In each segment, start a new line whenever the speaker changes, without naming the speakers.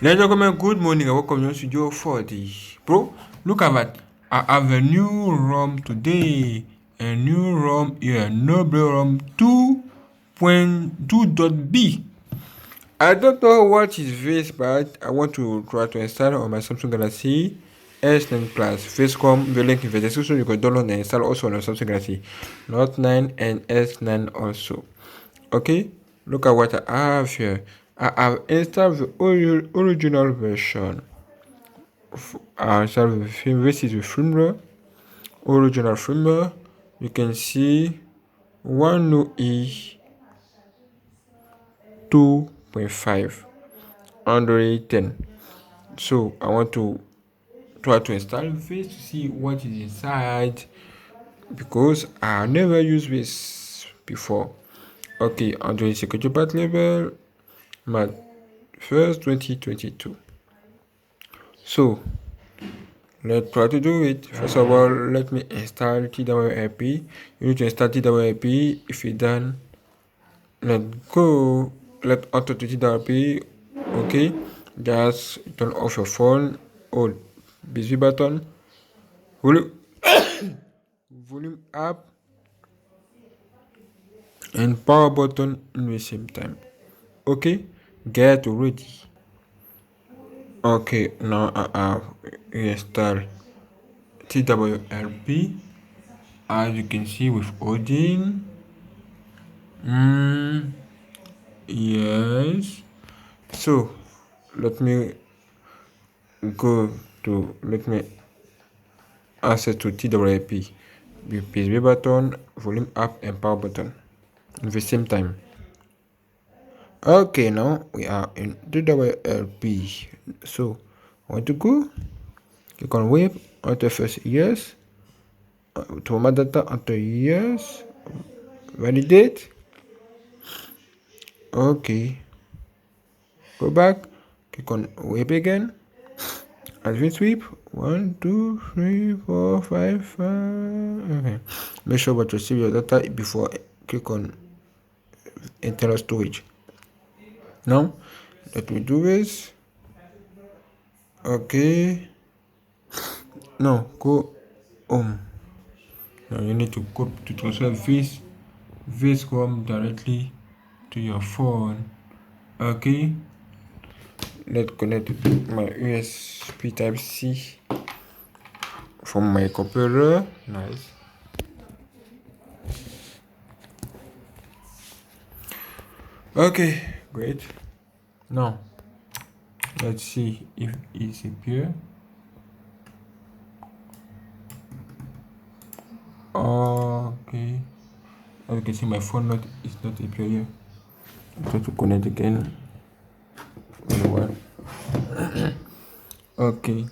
Ladies and gentlemen, good morning and welcome to Studio 40. Bro, look at that. I have a new ROM today. A new ROM here, Noble ROM 2.2.b. I don't know what is this, but I want to try to install on my Samsung Galaxy S9 Plus. First come the link in the description. You can download and install also on your Samsung Galaxy Note 9 and S9 also. Okay, look at what I have here. I have installed the original version. I installed the film. This is the firmware, original firmware. You can see One UI 2.5 Android 10. So I want to try to install this to see what is inside because I never used this before. Okay, Android security patch level, March 1st, 2022. So let's try to do it. First of all, let me install TWRP. You need to install TWRP. If you're done, let's go. Let's auto to TWRP. Okay, just turn off your phone. Hold busy button. Volume up and power button in the same time. Okay, get ready. Okay, now I have installed TWRP. As you can see with Odin. Yes. So let me access to TWRP with PSB button, volume up and power button at the same time. Okay, now we are in TWRP. So I want to go. Click on web, enter first yes. To my data, enter yes. Validate. Okay. Go back. Click on web again. Advanced sweep. 1, 2, 3, 4, 5, 5. Okay. Make sure to save your data before click on internal storage. Now, let me do this. Okay. Now go home. Now you need to go to transfer this ROM directly to your phone. Okay. Let's connect my USB Type C from my computer. Nice. Okay, great. Now let's see if it's appear. Okay, as you can see, my phone is not appear here. Try to connect again. Okay,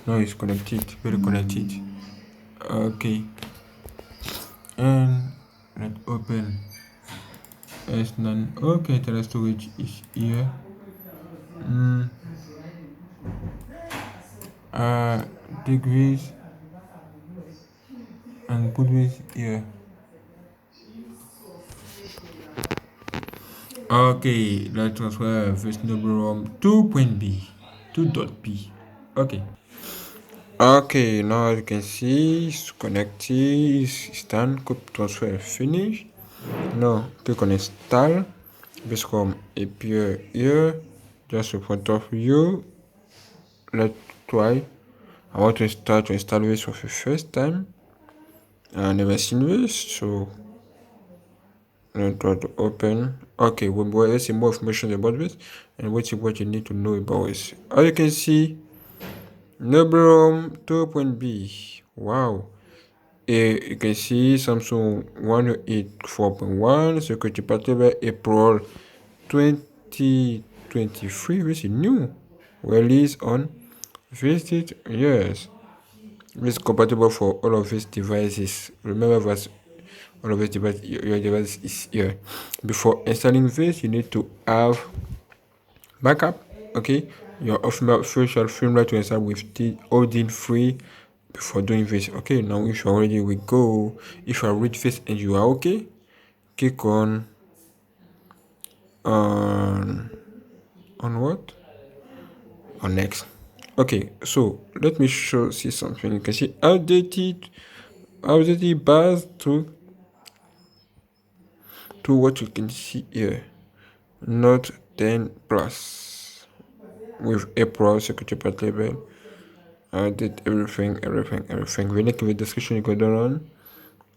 now it's connected, very connected. Okay, and let's open S9. Okay, the storage is here. Degrees and goodways here. Okay, let's transfer this number ROM 2.b. Okay. Okay, now you can see it's connected, it's done, code transfer finished. Now click on install. This ROM appear here, just in front of you. Let's try. I want to start to install this for the first time. I never seen this, so let's try to open. Okay, let's see more information about this and what you need to know about this. As you can see, ROM 2.b. Wow. You can see Samsung 184.1 security patch level April 2023. This is new. Release on 50 years. It's compatible for all of these devices. Remember that all of these devices, your device is here. Before installing this, you need to have backup. Okay, your official firmware to install with the Odin free before doing this. Okay, now if you're ready, we go. If you read this and you are okay, click on on what? On next. Okay, so let me see something. You can see outdated bars to what you can see here. Note 10 plus with a pro security part label. I did everything. We link in the description you go down on.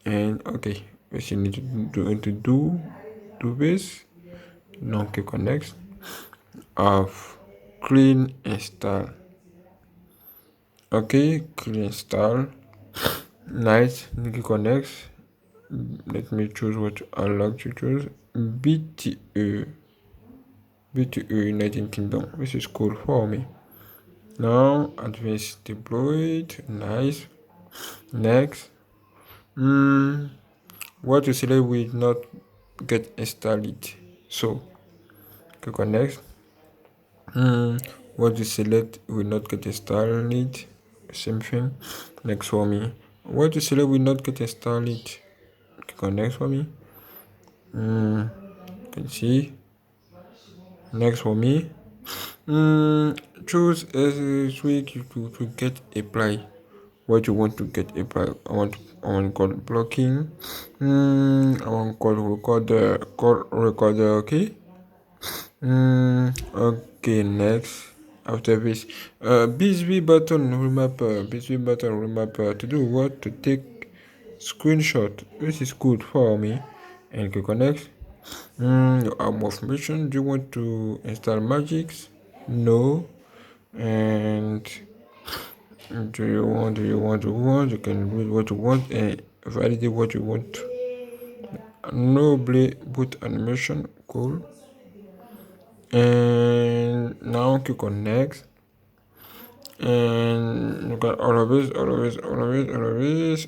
And okay, what you need to do this. Now click on next. Of clean install. Okay, clean install. Nice. Click on next. Let me choose what I like to choose. BTE United Kingdom. This is cool for me. Now advanced deployed. Nice. Next. What you select will not get installed. So click on next. What you select will not get installed. Same thing. Next for me. What you select will not get installed. Click on next for me. You can see. Next for me. Choose a week to get apply. What you want to get apply. I want call blocking. I want call recorder. Okay. Okay, next. After this, BSB button remapper to do what? To take screenshot. This is good for me. And click on next. Of mission. Do you want to install magics? No. And you can read what you want and validate what you want. No boot animation. Cool. And now click on next. And you got all of this,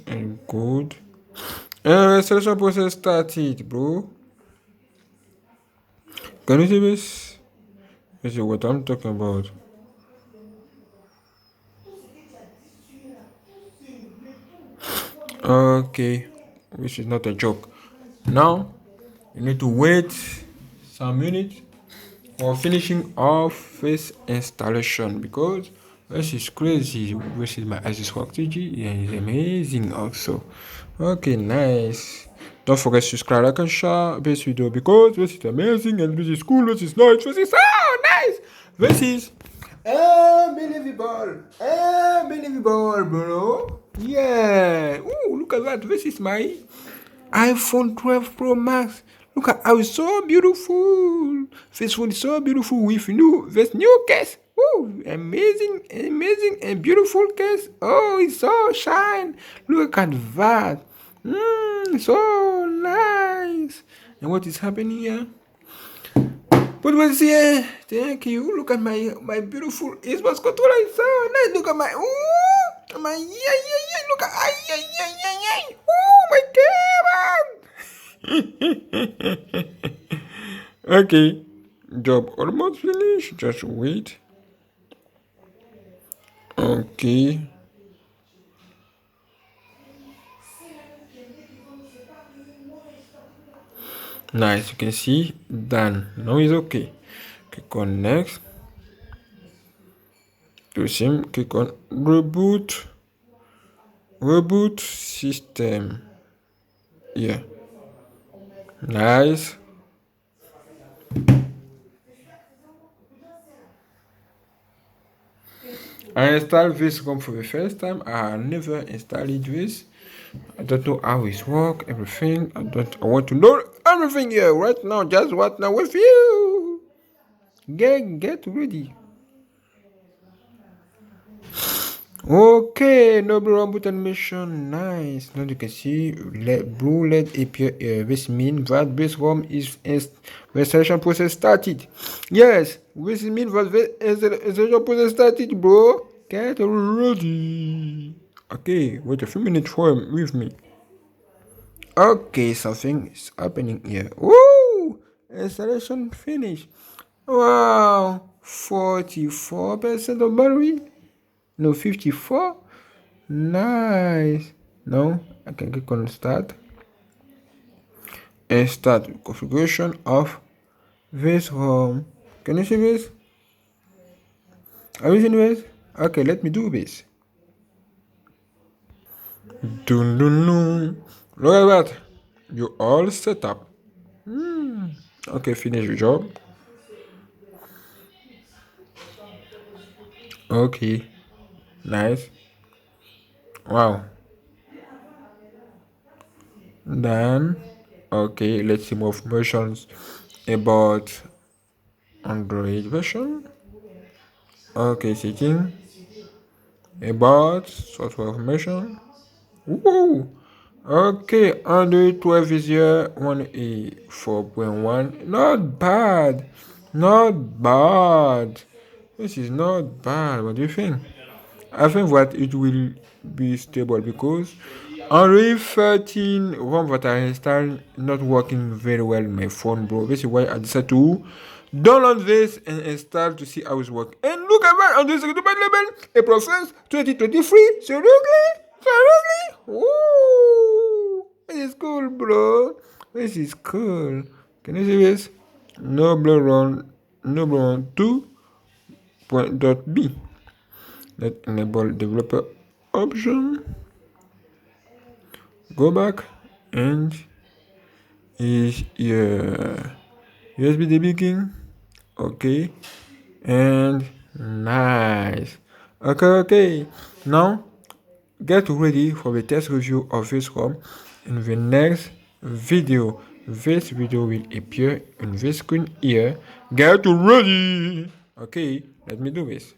and good. And selection process started, bro. Can you see this? This is what I'm talking about. Okay, which is not a joke. Now you need to wait some minutes for finishing off this installation because this is crazy. This is my Asus Rock TG and it's amazing also. Okay, nice. Don't forget to subscribe, like, and share this video because this is amazing and this is cool. This is nice. This is so nice. This is unbelievable, bro. Yeah. Ooh, look at that. This is my iPhone 12 Pro Max. Look at how it's so beautiful. This one is so beautiful with this new case. Ooh, amazing and beautiful case. Oh, it's so shine. Look at that. So nice. And what is happening here? But what's here? Thank you. Look at my beautiful Xbox controller. It's so nice. Look at my Look at my camera. Okay. Job almost finished. Just wait. Okay. Nice. You can see done. Now it's okay. Click on next. Click on reboot system. Yeah. Nice. I installed this ROM for the first time. I never installed this. I don't know how it works, everything. I want to know everything here right now, just right now with you. Get ready. Okay, no ROM boot animation. Nice. Now you can see blue LED appear here. This means that this ROM is the installation process started. Yes, this means that the installation process started, bro. Get ready. Okay, wait a few minutes with me. Okay, something is happening here. Woo! Installation finished. Wow, 44% of battery. No, 54. Nice. Now I can click on start and start configuration of this ROM. Can you see this? Are you anyways? Okay, let me do this. Dun dun dun. Look at that. You all set up. Okay, finish your job. Okay, nice. Wow. Then, okay, let's see more informations about Android version. Okay, seeking about software information. Whoa. Okay, Android 12 is here, 1A4.1. Not bad. Not bad. This is not bad. What do you think? I think that it will be stable because Android 13 ROM that I installed not working very well on my phone, bro. This is why I decided to download this and install to see how it's working. And look at that on this level, April 1st, 2023. Seriously? Seriously? Ooh, this is cool, bro. This is cool. Can you see this? No blue run, no blue run 2.b. Let's enable developer option. Go back and is your USB debugging. Okay, and nice. Okay. Now get ready for the test review of this ROM in the next video. This video will appear on this screen here. Get ready. Okay, let me do this.